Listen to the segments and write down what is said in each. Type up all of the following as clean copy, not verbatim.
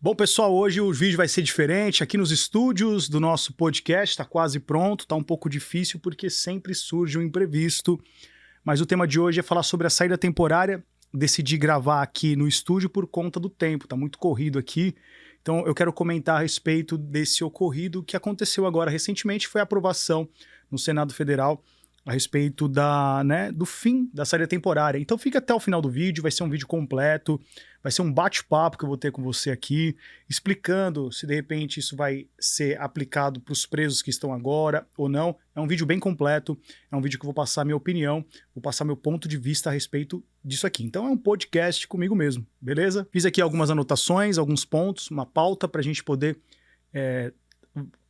Bom, pessoal, hoje o vídeo vai ser diferente. Aqui nos estúdios do nosso podcast, está quase pronto, está um pouco difícil porque sempre surge um imprevisto. Mas o tema de hoje é falar sobre a saída temporária. Decidi gravar aqui no estúdio por conta do tempo, está muito corrido aqui. Então eu quero comentar a respeito desse ocorrido que aconteceu agora recentemente, foi a aprovação no Senado Federal a respeito do fim da saída temporária. Então fica até o final do vídeo, vai ser um vídeo completo, vai ser um bate-papo que eu vou ter com você aqui, explicando se de repente isso vai ser aplicado para os presos que estão agora ou não. É um vídeo bem completo, é um vídeo que eu vou passar minha opinião, vou passar meu ponto de vista a respeito disso aqui. Então é um podcast comigo mesmo, beleza? Fiz aqui algumas anotações, alguns pontos, uma pauta para a gente poder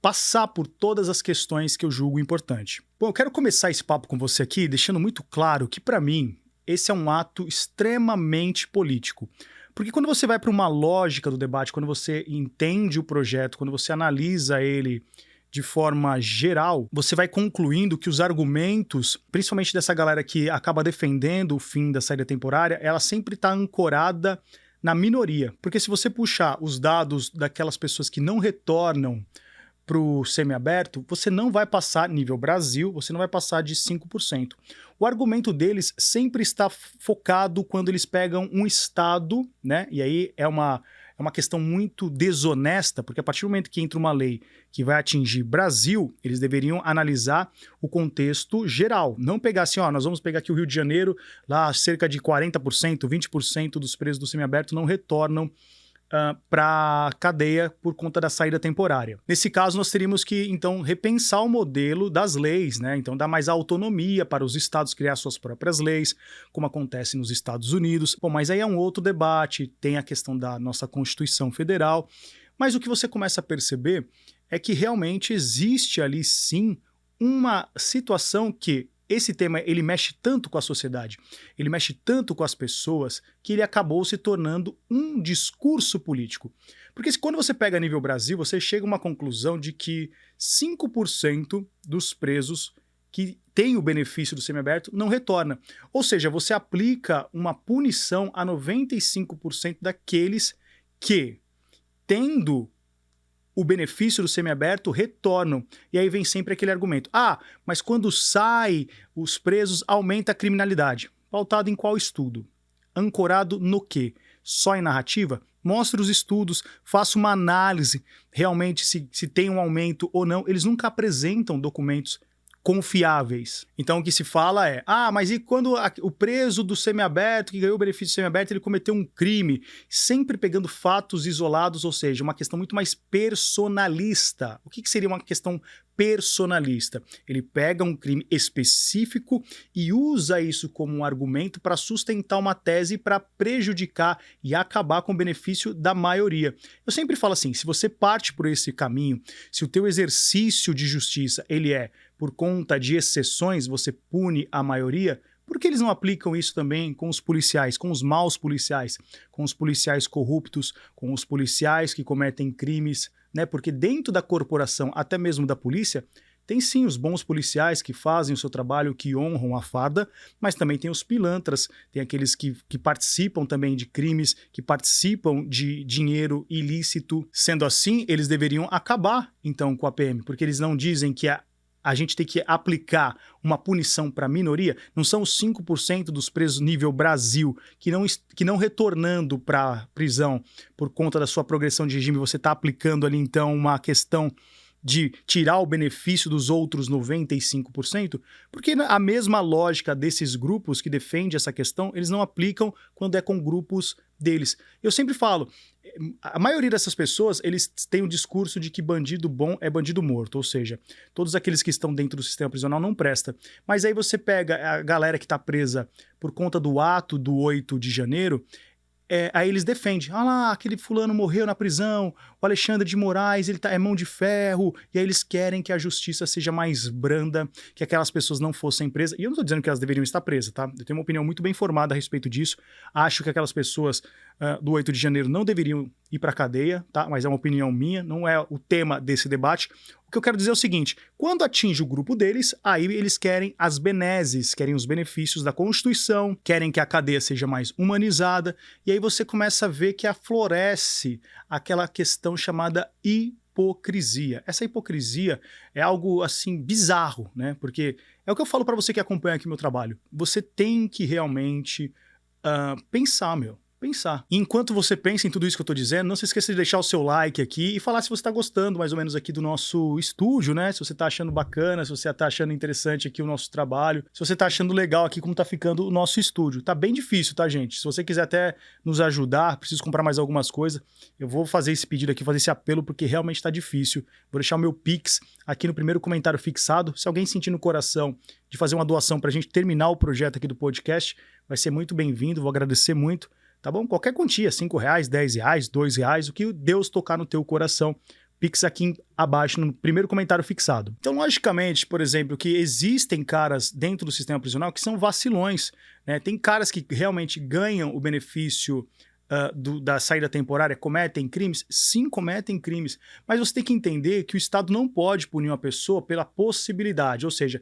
passar por todas as questões que eu julgo importante. Bom, eu quero começar esse papo com você aqui deixando muito claro que, para mim, esse é um ato extremamente político. Porque quando você vai para uma lógica do debate, quando você entende o projeto, quando você analisa ele de forma geral, você vai concluindo que os argumentos, principalmente dessa galera que acaba defendendo o fim da saída temporária, ela sempre está ancorada na minoria. Porque se você puxar os dados daquelas pessoas que não retornam para o semiaberto, você não vai passar, nível Brasil, você não vai passar de 5%. O argumento deles sempre está focado quando eles pegam um estado, né? E aí é uma questão muito desonesta, porque a partir do momento que entra uma lei que vai atingir Brasil, eles deveriam analisar o contexto geral. Não pegar assim, nós vamos pegar aqui o Rio de Janeiro, lá cerca de 40%, 20% dos presos do semiaberto não retornam para a cadeia por conta da saída temporária. Nesse caso, nós teríamos que, então, repensar o modelo das leis, né? Então, dar mais autonomia para os estados criar suas próprias leis, como acontece nos Estados Unidos. Bom, mas aí é um outro debate, tem a questão da nossa Constituição Federal, mas o que você começa a perceber é que realmente existe ali, sim, uma situação que esse tema, ele mexe tanto com a sociedade, ele mexe tanto com as pessoas, que ele acabou se tornando um discurso político. Porque quando você pega a nível Brasil, você chega a uma conclusão de que 5% dos presos que têm o benefício do semiaberto não retorna. Ou seja, você aplica uma punição a 95% daqueles que, tendo o benefício do semiaberto, retornam. E aí vem sempre aquele argumento. Mas quando sai os presos, aumenta a criminalidade. Pautado em qual estudo? Ancorado no quê? Só em narrativa? Mostre os estudos, faça uma análise realmente se tem um aumento ou não. Eles nunca apresentam documentos confiáveis. Então o que se fala é, mas e quando o preso do semiaberto, que ganhou o benefício do semiaberto, ele cometeu um crime, sempre pegando fatos isolados, ou seja, uma questão muito mais personalista. O que seria uma questão personalista? Ele pega um crime específico e usa isso como um argumento para sustentar uma tese para prejudicar e acabar com o benefício da maioria. Eu sempre falo assim, se você parte por esse caminho, se o teu exercício de justiça ele é por conta de exceções, você pune a maioria, por que eles não aplicam isso também com os policiais, com os maus policiais, com os policiais corruptos, com os policiais que cometem crimes, né? Porque dentro da corporação, até mesmo da polícia, tem sim os bons policiais que fazem o seu trabalho, que honram a farda, mas também tem os pilantras, tem aqueles que participam também de crimes, que participam de dinheiro ilícito. Sendo assim, eles deveriam acabar, então, com a PM, porque eles não dizem que a gente tem que aplicar uma punição para a minoria. Não são os 5% dos presos nível Brasil que não retornando para a prisão por conta da sua progressão de regime, você está aplicando ali então uma questão de tirar o benefício dos outros 95%, porque a mesma lógica desses grupos que defende essa questão, eles não aplicam quando é com grupos deles. Eu sempre falo, a maioria dessas pessoas, eles têm o discurso de que bandido bom é bandido morto, ou seja, todos aqueles que estão dentro do sistema prisional não presta. Mas aí você pega a galera que está presa por conta do ato do 8 de janeiro, aí eles defendem, aquele fulano morreu na prisão, o Alexandre de Moraes, ele é mão de ferro, e aí eles querem que a justiça seja mais branda, que aquelas pessoas não fossem presas. E eu não estou dizendo que elas deveriam estar presas, tá? Eu tenho uma opinião muito bem formada a respeito disso. Acho que aquelas pessoas do 8 de janeiro não deveriam ir para a cadeia, tá? Mas é uma opinião minha, não é o tema desse debate. O que eu quero dizer é o seguinte, quando atinge o grupo deles, aí eles querem as benesses, querem os benefícios da Constituição, querem que a cadeia seja mais humanizada, e aí você começa a ver que aflorece aquela questão chamada hipocrisia. Essa hipocrisia é algo, assim, bizarro, né? Porque é o que eu falo para você que acompanha aqui meu trabalho. Você tem que realmente pensar, pensar. E enquanto você pensa em tudo isso que eu tô dizendo, não se esqueça de deixar o seu like aqui e falar se você tá gostando mais ou menos aqui do nosso estúdio, né? Se você tá achando bacana, se você tá achando interessante aqui o nosso trabalho, se você tá achando legal aqui como tá ficando o nosso estúdio. Tá bem difícil, tá, gente? Se você quiser até nos ajudar, preciso comprar mais algumas coisas, eu vou fazer esse pedido aqui, fazer esse apelo, porque realmente tá difícil. Vou deixar o meu Pix aqui no primeiro comentário fixado. Se alguém sentir no coração de fazer uma doação pra gente terminar o projeto aqui do podcast, vai ser muito bem-vindo, vou agradecer muito. Tá bom? Qualquer quantia, R$5, R$10, R$2, o que Deus tocar no teu coração, Pix aqui abaixo no primeiro comentário fixado. Então, logicamente, por exemplo, que existem caras dentro do sistema prisional que são vacilões, né? Tem caras que realmente ganham o benefício da saída temporária, cometem crimes? Sim, cometem crimes. Mas você tem que entender que o Estado não pode punir uma pessoa pela possibilidade. Ou seja,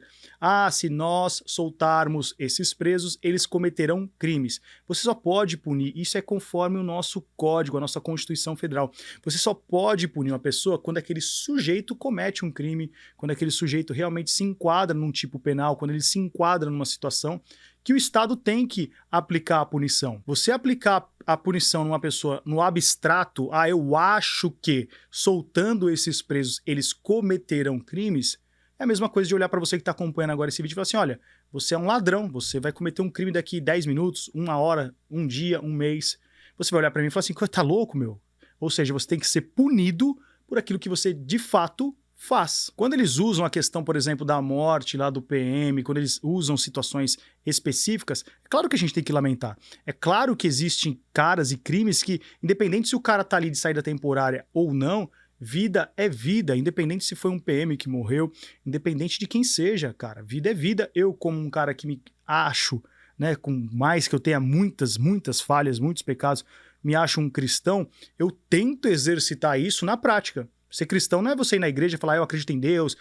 se nós soltarmos esses presos, eles cometerão crimes. Você só pode punir, isso é conforme o nosso código, a nossa Constituição Federal. Você só pode punir uma pessoa quando aquele sujeito comete um crime, quando aquele sujeito realmente se enquadra num tipo penal, quando ele se enquadra numa situação que o Estado tem que aplicar a punição. Você aplicar a punição numa pessoa no abstrato, eu acho que soltando esses presos eles cometerão crimes, é a mesma coisa de olhar para você que está acompanhando agora esse vídeo e falar assim, olha, você é um ladrão, você vai cometer um crime daqui 10 minutos, 1 hora, 1 dia, 1 mês. Você vai olhar para mim e falar assim, tá louco, meu? Ou seja, você tem que ser punido por aquilo que você de fato faz. Quando eles usam a questão, por exemplo, da morte lá do PM, quando eles usam situações específicas, é claro que a gente tem que lamentar. É claro que existem caras e crimes que, independente se o cara tá ali de saída temporária ou não, vida é vida, independente se foi um PM que morreu, independente de quem seja, cara. Vida é vida. Eu, como um cara que me acho, né, com mais que eu tenha muitas falhas, muitos pecados, me acho um cristão, eu tento exercitar isso na prática. Ser cristão não é você ir na igreja e falar, eu acredito em Deus,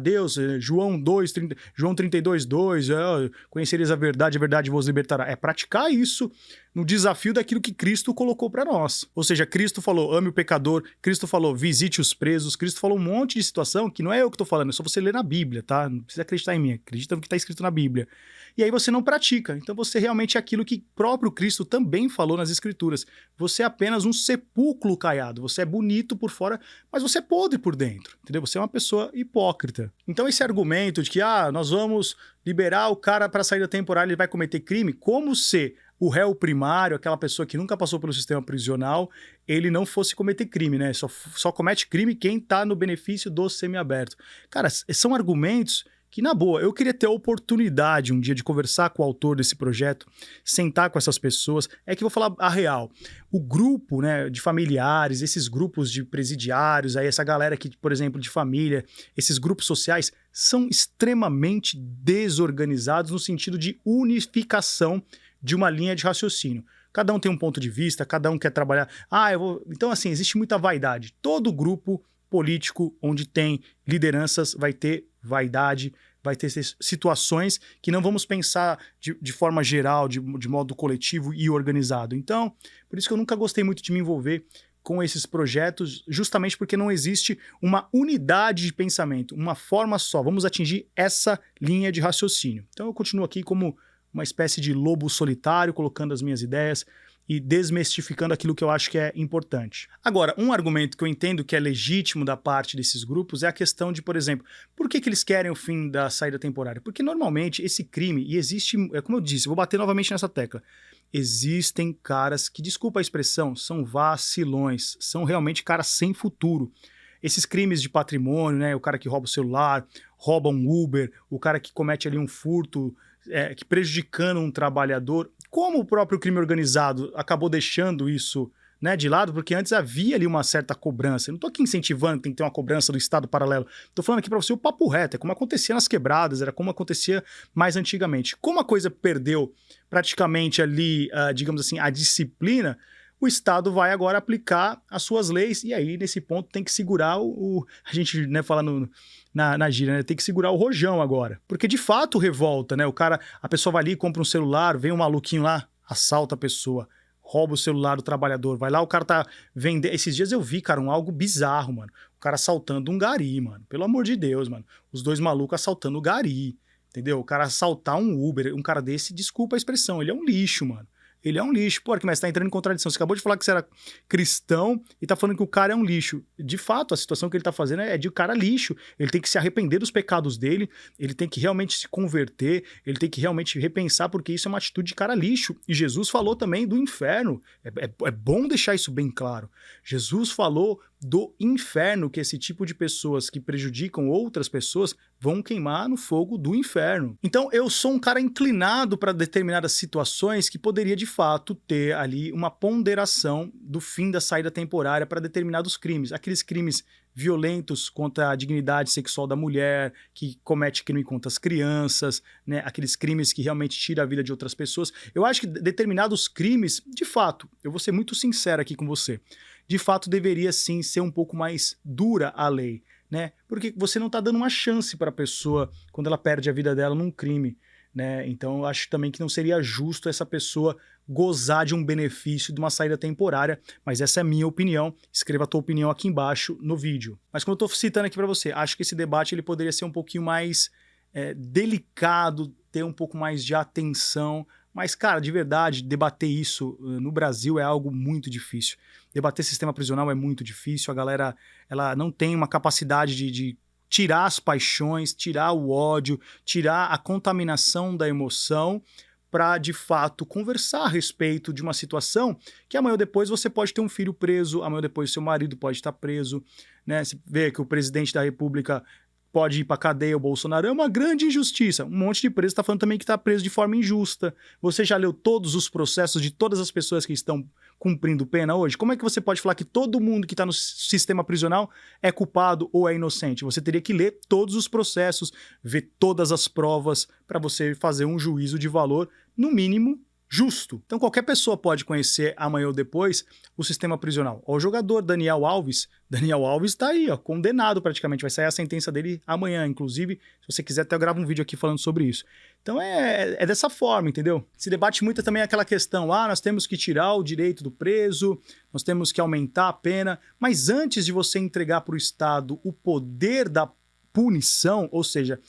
Deus, João 32:2, conhecereis a verdade vos libertará. É praticar isso no desafio daquilo que Cristo colocou para nós. Ou seja, Cristo falou, ame o pecador, Cristo falou, visite os presos, Cristo falou um monte de situação que não é eu que estou falando, é só você ler na Bíblia, tá? Não precisa acreditar em mim, acredita no que está escrito na Bíblia. E aí você não pratica, então você realmente é aquilo que próprio Cristo também falou nas Escrituras. Você é apenas um sepulcro caiado, você é bonito por fora, mas você é podre por dentro, entendeu? Você é uma pessoa hipócrita. Então esse argumento de que, nós vamos liberar o cara para saída temporária, ele vai cometer crime, como se o réu primário, aquela pessoa que nunca passou pelo sistema prisional, ele não fosse cometer crime, né? Só comete crime quem tá no benefício do semiaberto. Cara, são argumentos que, na boa, eu queria ter a oportunidade um dia de conversar com o autor desse projeto, sentar com essas pessoas. É que eu vou falar a real. O grupo, né, de familiares, esses grupos de presidiários, aí essa galera aqui, por exemplo, de família, esses grupos sociais, são extremamente desorganizados no sentido de unificação de uma linha de raciocínio. Cada um tem um ponto de vista, cada um quer trabalhar. Então, assim, existe muita vaidade. Todo grupo político onde tem lideranças vai ter vaidade, vai ter situações que não vamos pensar de forma geral, de modo coletivo e organizado. Então, por isso que eu nunca gostei muito de me envolver com esses projetos, justamente porque não existe uma unidade de pensamento, uma forma só. Vamos atingir essa linha de raciocínio. Então eu continuo aqui como uma espécie de lobo solitário, colocando as minhas ideias e desmistificando aquilo que eu acho que é importante. Agora, um argumento que eu entendo que é legítimo da parte desses grupos é a questão de, por exemplo, por que eles querem o fim da saída temporária? Porque normalmente esse crime, e existe, como eu disse, vou bater novamente nessa tecla, existem caras que, desculpa a expressão, são vacilões, são realmente caras sem futuro. Esses crimes de patrimônio, né, o cara que rouba o celular, rouba um Uber, o cara que comete ali um furto, que prejudicando um trabalhador, como o próprio crime organizado acabou deixando isso, né, de lado, porque antes havia ali uma certa cobrança. Eu não estou aqui incentivando que tem que ter uma cobrança do Estado paralelo. Estou falando aqui para você o papo reto, é como acontecia nas quebradas, era como acontecia mais antigamente. Como a coisa perdeu praticamente ali, digamos assim, a disciplina, o Estado vai agora aplicar as suas leis, e aí, nesse ponto, tem que segurar a gente, né, fala na gíria, né, tem que segurar o rojão agora. Porque, de fato, revolta, né? A pessoa vai ali, compra um celular, vem um maluquinho lá, assalta a pessoa, rouba o celular do trabalhador, vai lá, o cara tá vendendo... Esses dias eu vi, cara, algo bizarro, mano. O cara assaltando um gari, mano. Pelo amor de Deus, mano. Os dois malucos assaltando o gari, entendeu? O cara assaltar um Uber, um cara desse, desculpa a expressão, ele é um lixo, mano. Ele é um lixo. Pô, mas tá entrando em contradição. Você acabou de falar que você era cristão e tá falando que o cara é um lixo. De fato, a situação que ele tá fazendo é de um cara lixo. Ele tem que se arrepender dos pecados dele, ele tem que realmente se converter, ele tem que realmente repensar, porque isso é uma atitude de cara lixo. E Jesus falou também do inferno. É bom deixar isso bem claro. Jesus falou do inferno, que esse tipo de pessoas que prejudicam outras pessoas vão queimar no fogo do inferno. Então eu sou um cara inclinado para determinadas situações que poderia de fato ter ali uma ponderação do fim da saída temporária para determinados crimes, aqueles crimes violentos contra a dignidade sexual da mulher, que comete crime contra as crianças, né? Aqueles crimes que realmente tiram a vida de outras pessoas. Eu acho que determinados crimes, de fato, eu vou ser muito sincero aqui com você, de fato deveria sim ser um pouco mais dura a lei, né? Porque você não está dando uma chance para a pessoa quando ela perde a vida dela num crime, né? Então eu acho também que não seria justo essa pessoa gozar de um benefício de uma saída temporária, mas essa é a minha opinião. Escreva a tua opinião aqui embaixo no vídeo. Mas como eu estou citando aqui para você, acho que esse debate ele poderia ser um pouquinho mais delicado, ter um pouco mais de atenção. Mas, cara, de verdade, debater isso no Brasil é algo muito difícil. Debater sistema prisional é muito difícil. A galera ela não tem uma capacidade de tirar as paixões, tirar o ódio, tirar a contaminação da emoção para, de fato, conversar a respeito de uma situação que amanhã ou depois você pode ter um filho preso, amanhã ou depois seu marido pode estar preso, né? Você vê que o presidente da República pode ir para cadeia, o Bolsonaro, é uma grande injustiça. Um monte de preso está falando também que está preso de forma injusta. Você já leu todos os processos de todas as pessoas que estão cumprindo pena hoje? Como é que você pode falar que todo mundo que está no sistema prisional é culpado ou é inocente? Você teria que ler todos os processos, ver todas as provas para você fazer um juízo de valor, no mínimo, justo. Então qualquer pessoa pode conhecer amanhã ou depois o sistema prisional. O jogador Daniel Alves está aí, ó, condenado praticamente, vai sair a sentença dele amanhã, inclusive, se você quiser até eu gravo um vídeo aqui falando sobre isso. Então é dessa forma, entendeu? Se debate muito também aquela questão, nós temos que tirar o direito do preso, nós temos que aumentar a pena, mas antes de você entregar para o Estado o poder da punição, ou seja,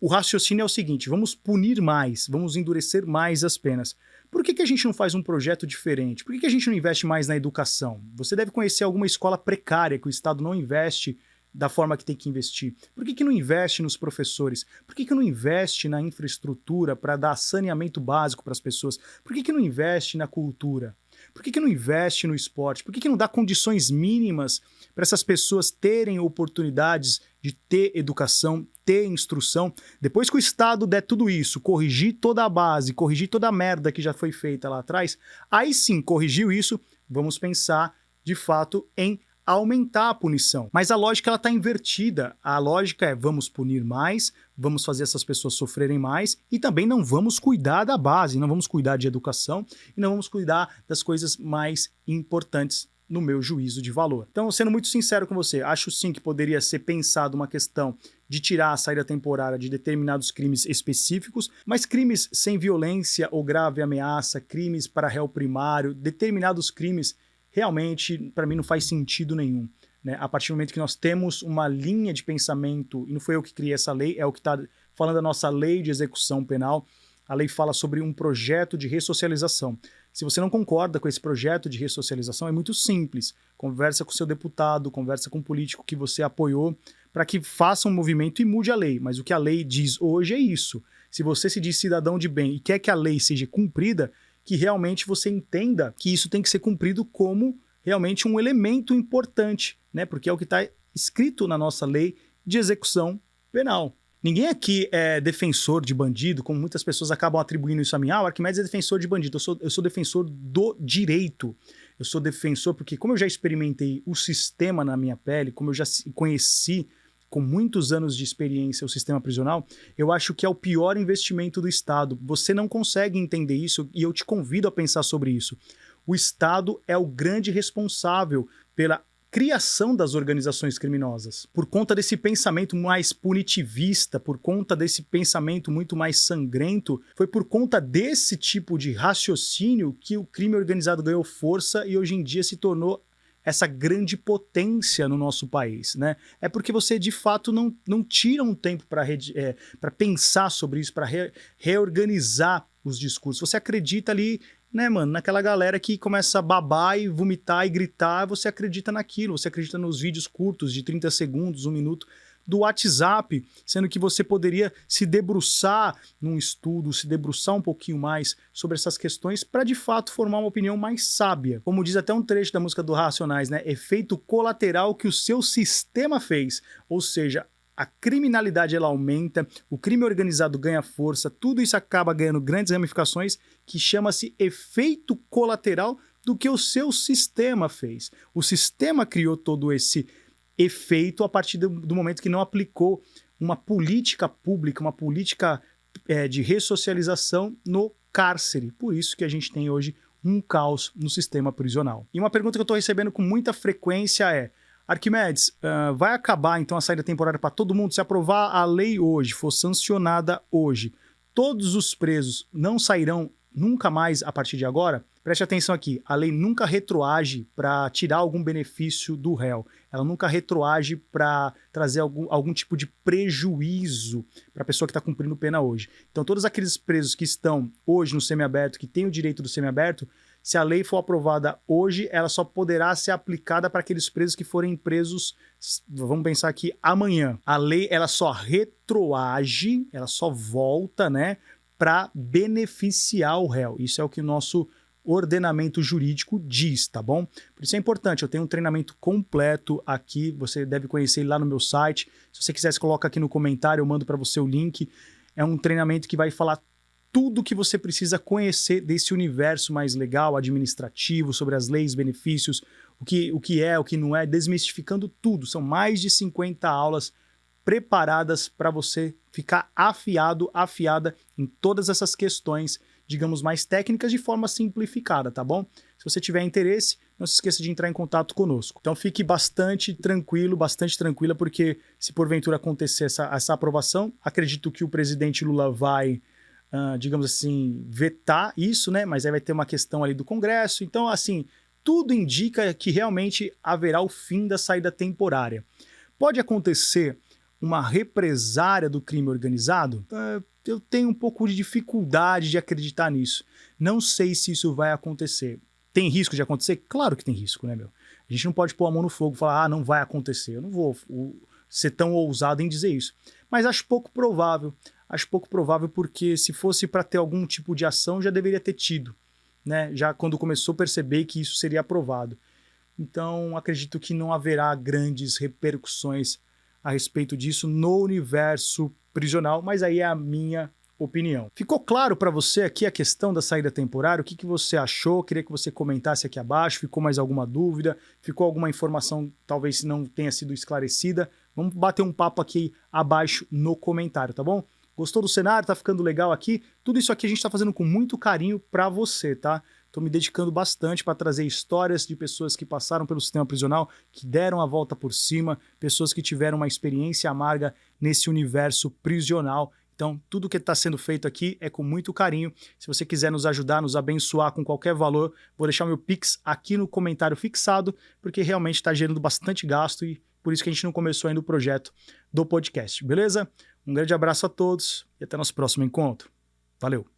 o raciocínio é o seguinte, vamos punir mais, vamos endurecer mais as penas. Por que a gente não faz um projeto diferente? Por que a gente não investe mais na educação? Você deve conhecer alguma escola precária que o Estado não investe da forma que tem que investir. Por que não investe nos professores? Por que não investe na infraestrutura para dar saneamento básico para as pessoas? Por que não investe na cultura? Por que não investe no esporte? Por que não dá condições mínimas para essas pessoas terem oportunidades de ter educação, ter instrução? Depois que o Estado der tudo isso, corrigir toda a base, corrigir toda a merda que já foi feita lá atrás, aí sim, corrigiu isso, vamos pensar de fato em aumentar a punição. Mas a lógica ela está invertida. A lógica é vamos punir mais, vamos fazer essas pessoas sofrerem mais e também não vamos cuidar da base, não vamos cuidar de educação e não vamos cuidar das coisas mais importantes no meu juízo de valor. Então, sendo muito sincero com você, acho sim que poderia ser pensado uma questão de tirar a saída temporária de determinados crimes específicos, mas crimes sem violência ou grave ameaça, crimes para réu primário, determinados crimes realmente, para mim, não faz sentido nenhum, né? A partir do momento que nós temos uma linha de pensamento, e não foi eu que criei essa lei, é o que está falando da nossa lei de execução penal, a lei fala sobre um projeto de ressocialização. Se você não concorda com esse projeto de ressocialização, é muito simples. Conversa com o seu deputado, conversa com o político que você apoiou, para que faça um movimento e mude a lei. Mas o que a lei diz hoje é isso. Se você se diz cidadão de bem e quer que a lei seja cumprida, que realmente você entenda que isso tem que ser cumprido como realmente um elemento importante, né? Porque é o que está escrito na nossa lei de execução penal. Ninguém aqui é defensor de bandido, como muitas pessoas acabam atribuindo isso a mim. O Arquimedes é defensor de bandido, eu sou defensor do direito. Eu sou defensor porque, como eu já experimentei o sistema na minha pele, como eu já conheci com muitos anos de experiência o sistema prisional, eu acho que é o pior investimento do Estado. Você não consegue entender isso e eu te convido a pensar sobre isso. O Estado é o grande responsável pela criação das organizações criminosas. Por conta desse pensamento mais punitivista, por conta desse pensamento muito mais sangrento, foi por conta desse tipo de raciocínio que o crime organizado ganhou força e hoje em dia se tornou essa grande potência no nosso país, né? É porque você, de fato, não tira um tempo para pensar sobre isso, para reorganizar os discursos. Você acredita ali, né, mano, naquela galera que começa a babar e vomitar e gritar, você acredita naquilo, você acredita nos vídeos curtos de 30 segundos, 1 minuto, do WhatsApp, sendo que você poderia se debruçar num estudo, se debruçar um pouquinho mais sobre essas questões para de fato formar uma opinião mais sábia. Como diz até um trecho da música do Racionais, né? Efeito colateral que o seu sistema fez. Ou seja, a criminalidade ela aumenta, o crime organizado ganha força, tudo isso acaba ganhando grandes ramificações que chama-se efeito colateral do que o seu sistema fez. O sistema criou todo esse efeito a partir do momento que não aplicou uma política pública, uma política de ressocialização no cárcere. Por isso que a gente tem hoje um caos no sistema prisional. E uma pergunta que eu estou recebendo com muita frequência é: Arquimedes, vai acabar então a saída temporária para todo mundo? Se aprovar a lei hoje, for sancionada hoje, todos os presos não sairão nunca mais a partir de agora? Preste atenção aqui, a lei nunca retroage para tirar algum benefício do réu. Ela nunca retroage para trazer algum tipo de prejuízo para a pessoa que está cumprindo pena hoje. Então, todos aqueles presos que estão hoje no semiaberto, que têm o direito do semiaberto, se a lei for aprovada hoje, ela só poderá ser aplicada para aqueles presos que forem presos, vamos pensar aqui, amanhã. A lei, ela só retroage, ela só volta, né, para beneficiar o réu. Isso é o que o nosso ordenamento jurídico diz, tá bom? Por isso é importante, eu tenho um treinamento completo aqui, você deve conhecer ele lá no meu site. Se você quiser, você coloca aqui no comentário, eu mando para você o link. É um treinamento que vai falar tudo que você precisa conhecer desse universo mais legal, administrativo, sobre as leis, benefícios, o que é, o que não é, desmistificando tudo. São mais de 50 aulas preparadas para você ficar afiado, afiada em todas essas questões, digamos, mais técnicas de forma simplificada, tá bom? Se você tiver interesse, não se esqueça de entrar em contato conosco. Então fique bastante tranquilo, bastante tranquila, porque se porventura acontecer essa aprovação, acredito que o presidente Lula vai, digamos assim, vetar isso, né? Mas aí vai ter uma questão ali do Congresso. Então, assim, tudo indica que realmente haverá o fim da saída temporária. Pode acontecer uma represária do crime organizado? Eu tenho um pouco de dificuldade de acreditar nisso. Não sei se isso vai acontecer. Tem risco de acontecer? Claro que tem risco, né, meu? A gente não pode pôr a mão no fogo e falar, não vai acontecer. Eu não vou ser tão ousado em dizer isso. Mas acho pouco provável. Acho pouco provável porque se fosse para ter algum tipo de ação, já deveria ter tido, né? Já quando começou a perceber que isso seria aprovado. Então, acredito que não haverá grandes repercussões a respeito disso no universo prisional, mas aí é a minha opinião. Ficou claro para você aqui a questão da saída temporária? O que você achou? Queria que você comentasse aqui abaixo. Ficou mais alguma dúvida? Ficou alguma informação talvez não tenha sido esclarecida? Vamos bater um papo aqui abaixo no comentário, tá bom? Gostou do cenário? Tá ficando legal aqui? Tudo isso aqui a gente tá fazendo com muito carinho para você, tá? Tô me dedicando bastante para trazer histórias de pessoas que passaram pelo sistema prisional, que deram a volta por cima, pessoas que tiveram uma experiência amarga nesse universo prisional. Então, tudo que está sendo feito aqui é com muito carinho. Se você quiser nos ajudar, nos abençoar com qualquer valor, vou deixar meu Pix aqui no comentário fixado, porque realmente está gerando bastante gasto e por isso que a gente não começou ainda o projeto do podcast, beleza? Um grande abraço a todos e até nosso próximo encontro. Valeu!